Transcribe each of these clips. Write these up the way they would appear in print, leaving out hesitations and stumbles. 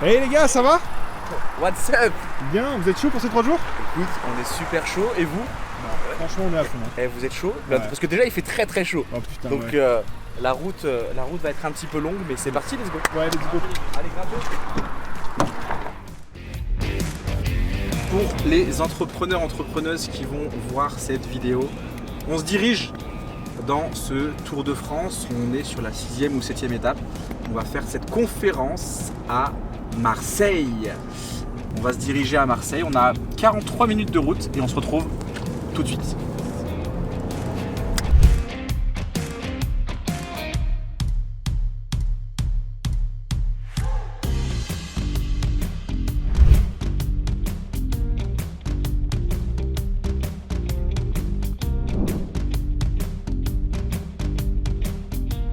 Hey les gars, ça va? What's up? Bien, vous êtes chaud pour ces 3 jours? Écoute, on est super chaud et vous? Franchement, on est à fond. Eh, vous êtes chaud? Ouais. Parce que déjà il fait très chaud. Oh putain, Donc ouais. la route va être un petit peu longue, mais c'est parti, let's go. Ouais, let's go. Allez, grattez. Pour les entrepreneuses qui vont voir cette vidéo, on se dirige dans ce Tour de France. On est sur la 6e ou 7e étape. On va faire cette conférence à Marseille. On va se diriger à Marseille. On a 43 minutes de route et on se retrouve tout de suite.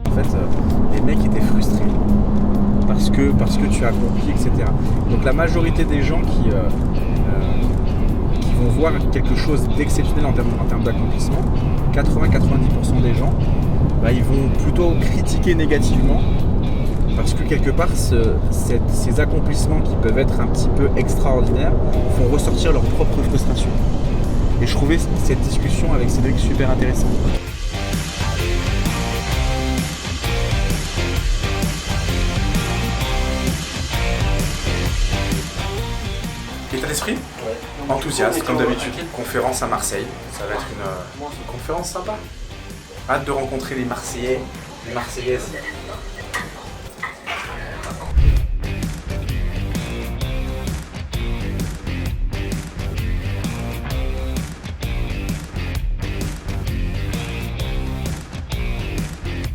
En fait, les mecs étaient frustrés parce que tu as accompli, etc. Donc la majorité des gens qui vont voir quelque chose d'exceptionnel en termes d'accomplissement, 80-90% des gens, ils vont plutôt critiquer négativement parce que quelque part ces accomplissements qui peuvent être un petit peu extraordinaires font ressortir leur propre frustration. Et je trouvais cette discussion avec Cédric super intéressante. État d'esprit ? Ouais. Enthousiaste, comme d'habitude. Conférence à Marseille. Ça va être une conférence sympa. Hâte de rencontrer les Marseillais, les Marseillaises.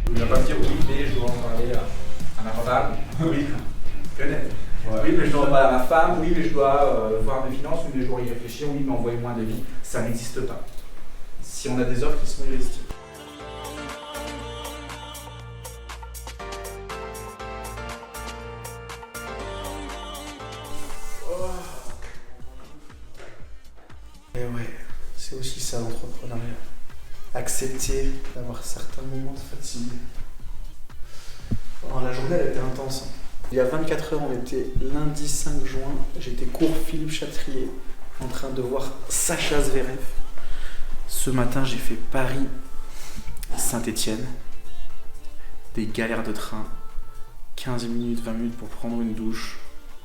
Il ne va pas me dire oui, mais je dois en parler à ma femme. Oui, je connais. Ouais. Oui, mais je dois en parler à ma femme, oui, mais je dois voir mes finances, oui, mais je dois y réfléchir, oui, mais envoyez-moi un devis. Ça n'existe pas. Si on a des offres qui sont irrésistibles. Oh. Et ouais, c'est aussi ça l'entrepreneuriat. Accepter d'avoir certains moments de fatigue. Oh, la journée elle était intense. Il y a 24 heures, on était lundi 5 juin, j'étais cours Philippe Chatrier en train de voir Sacha Zverev. Ce matin, j'ai fait Paris-Saint-Étienne. Des galères de train, 15 minutes, 20 minutes pour prendre une douche.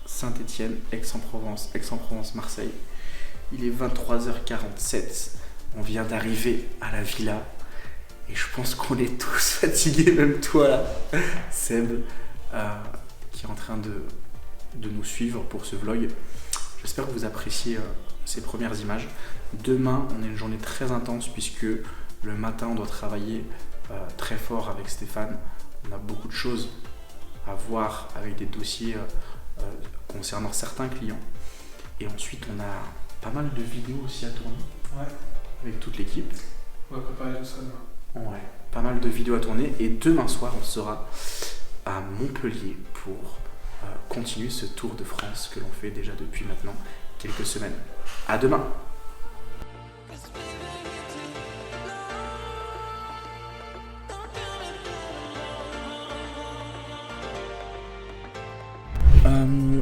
Saint-Étienne, Aix-en-Provence, Aix-en-Provence, Marseille. Il est 23h47. On vient d'arriver à la villa. Et je pense qu'on est tous fatigués, même toi là, Seb. Qui est en train de nous suivre pour ce vlog. J'espère que vous appréciez ces premières images. Demain, on a une journée très intense puisque le matin, on doit travailler très fort avec Stéphane. On a beaucoup de choses à voir avec des dossiers concernant certains clients. Et ensuite, on a pas mal de vidéos aussi à tourner avec toute l'équipe. On va préparer tout ça demain. Ouais, pas mal de vidéos à tourner. Et demain soir, on sera à Montpellier pour continuer ce Tour de France que l'on fait déjà depuis maintenant quelques semaines. À demain!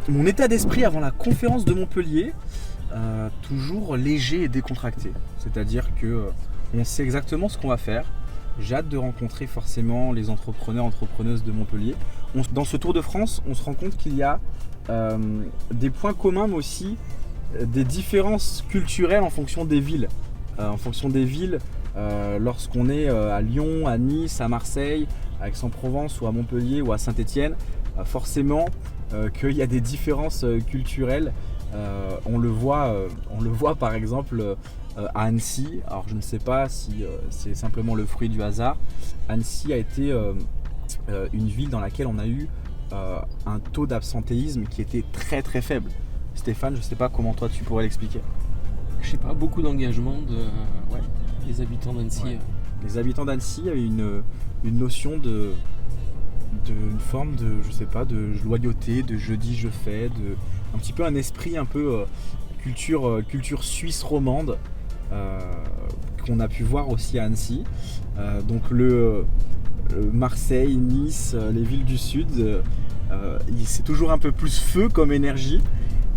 Mon état d'esprit avant la conférence de Montpellier, toujours léger et décontracté. C'est-à-dire que on sait exactement ce qu'on va faire. J'ai hâte de rencontrer forcément les entrepreneuses de Montpellier. Dans ce Tour de France, on se rend compte qu'il y a des points communs, mais aussi des différences culturelles en fonction des villes. Lorsqu'on est à Lyon, à Nice, à Marseille, à Aix-en-Provence ou à Montpellier ou à Saint-Étienne, forcément qu'il y a des différences culturelles. On le voit par exemple à Annecy. Alors je ne sais pas si c'est simplement le fruit du hasard. Annecy a été une ville dans laquelle on a eu un taux d'absentéisme qui était très faible. Stéphane, je ne sais pas comment toi tu pourrais l'expliquer. Je sais pas, beaucoup d'engagement des habitants d'Annecy. Ouais. Les habitants d'Annecy avaient une notion de une forme de, je sais pas, de loyauté, de je dis je fais, un petit peu un esprit un peu culture suisse romande qu'on a pu voir aussi à Annecy. Donc Marseille, Nice, les villes du sud c'est toujours un peu plus feu comme énergie.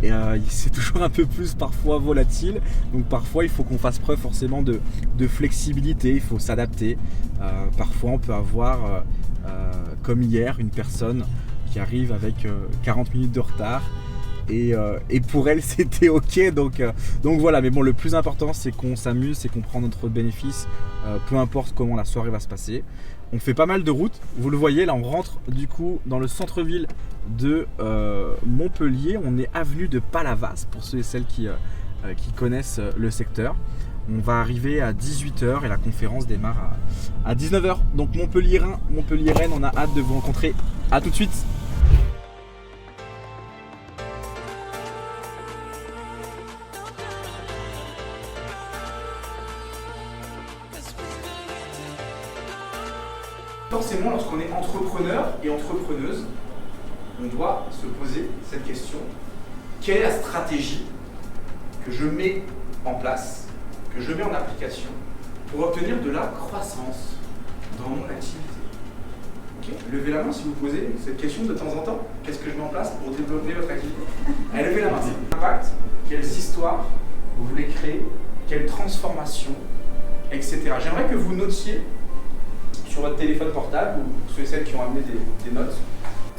Et c'est toujours un peu plus parfois volatile, donc parfois il faut qu'on fasse preuve forcément de flexibilité, il faut s'adapter. Parfois on peut avoir, comme hier, une personne qui arrive avec 40 minutes de retard et pour elle c'était ok, donc voilà. Mais bon, le plus important c'est qu'on s'amuse, c'est qu'on prend notre bénéfice, peu importe comment la soirée va se passer. On fait pas mal de routes, vous le voyez là, on rentre du coup dans le centre-ville de Montpellier. On est avenue de Palavas pour ceux et celles qui connaissent le secteur. On va arriver à 18h et la conférence démarre à 19h. Donc Montpellier-Rennes, on a hâte de vous rencontrer. A tout de suite. Forcément, lorsqu'on est entrepreneur et entrepreneuse, on doit se poser cette question. Quelle est la stratégie que je mets en place, que je mets en application pour obtenir de la croissance dans mon activité? Okay. Levez la main si vous posez cette question de temps en temps. Qu'est-ce que je mets en place pour développer votre activité? Allez, levez la main. Impact, quelles histoires vous voulez créer, quelle transformation, etc. J'aimerais que vous notiez sur votre téléphone portable, ou ceux et celles qui ont amené des notes,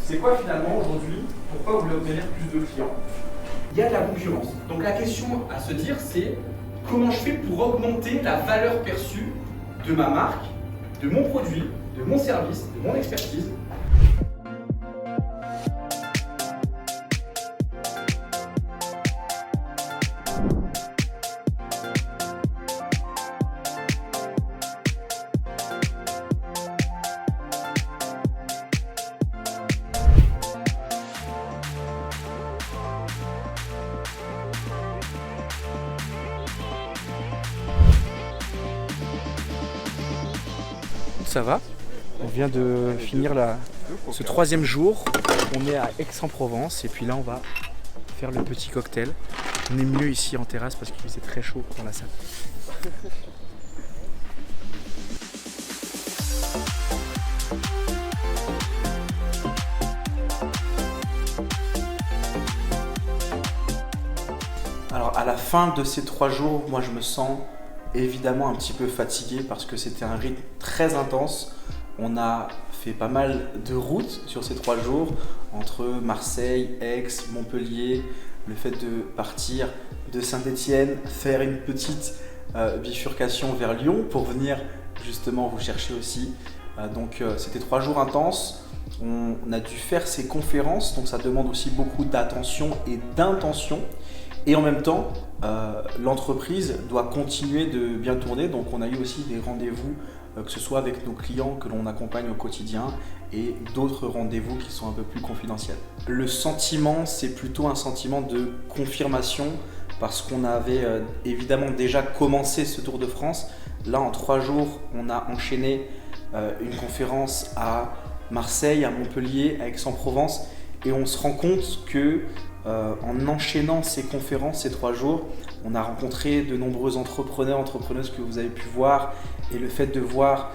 c'est quoi finalement aujourd'hui, pourquoi vous voulez obtenir plus de clients? Il y a de la concurrence. Donc la question à se dire, c'est comment je fais pour augmenter la valeur perçue de ma marque, de mon produit, de mon service, de mon expertise. Ça va, on vient de finir ce 3e jour, on est à Aix-en-Provence et puis là on va faire le petit cocktail. On est mieux ici en terrasse parce qu'il faisait très chaud dans la salle. Alors à la fin de ces 3 jours, moi je me sens évidemment un petit peu fatigué parce que c'était un rythme très intense. On a fait pas mal de routes sur ces 3 jours entre Marseille, Aix, Montpellier, le fait de partir de Saint-Étienne, faire une petite bifurcation vers Lyon pour venir justement vous chercher aussi. Donc c'était 3 jours intenses. On a dû faire ces conférences, donc ça demande aussi beaucoup d'attention et d'intention. Et en même temps, l'entreprise doit continuer de bien tourner. Donc on a eu aussi des rendez-vous, que ce soit avec nos clients que l'on accompagne au quotidien et d'autres rendez-vous qui sont un peu plus confidentiels. Le sentiment, c'est plutôt un sentiment de confirmation parce qu'on avait évidemment déjà commencé ce Tour de France. Là, en 3 jours, on a enchaîné une conférence à Marseille, à Montpellier, à Aix-en-Provence et on se rend compte que en enchaînant ces conférences, ces 3 jours, on a rencontré de nombreux entrepreneurs, entrepreneuses que vous avez pu voir et le fait de voir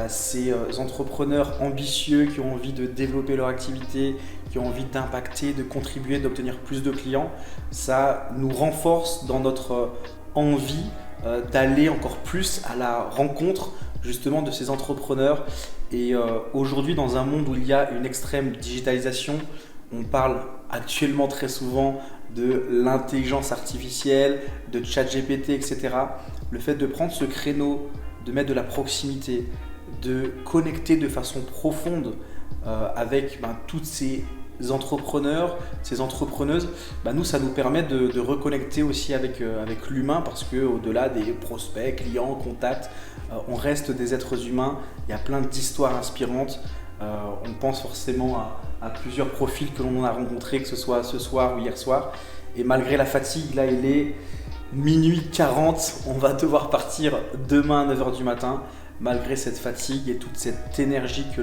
ces entrepreneurs ambitieux qui ont envie de développer leur activité, qui ont envie d'impacter, de contribuer, d'obtenir plus de clients, ça nous renforce dans notre envie d'aller encore plus à la rencontre justement de ces entrepreneurs. Et aujourd'hui, dans un monde où il y a une extrême digitalisation, on parle actuellement très souvent de l'intelligence artificielle, de ChatGPT, etc. Le fait de prendre ce créneau, de mettre de la proximité, de connecter de façon profonde avec tous ces entrepreneurs, ces entrepreneuses, nous ça nous permet de reconnecter aussi avec l'humain parce qu'au-delà des prospects, clients, contacts, on reste des êtres humains, il y a plein d'histoires inspirantes. On pense forcément à plusieurs profils que l'on a rencontrés, que ce soit ce soir ou hier soir. Et malgré la fatigue, là il est minuit 40, on va devoir partir demain à 9h du matin. Malgré cette fatigue et toute cette énergie que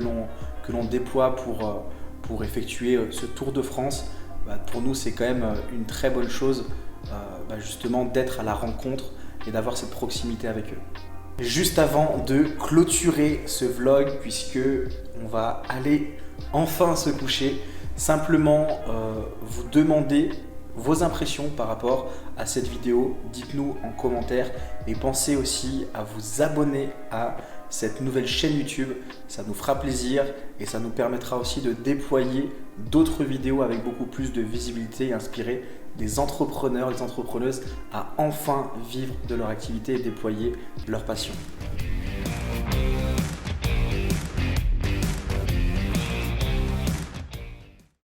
l'on déploie pour effectuer ce Tour de France, pour nous c'est quand même une très bonne chose justement d'être à la rencontre et d'avoir cette proximité avec eux. Juste avant de clôturer ce vlog, puisque on va aller enfin se coucher, simplement vous demander vos impressions par rapport à cette vidéo. Dites-nous en commentaire et pensez aussi à vous abonner à cette nouvelle chaîne YouTube. Ça nous fera plaisir et ça nous permettra aussi de déployer d'autres vidéos avec beaucoup plus de visibilité et inspirer des entrepreneurs, des entrepreneuses à enfin vivre de leur activité et déployer leur passion.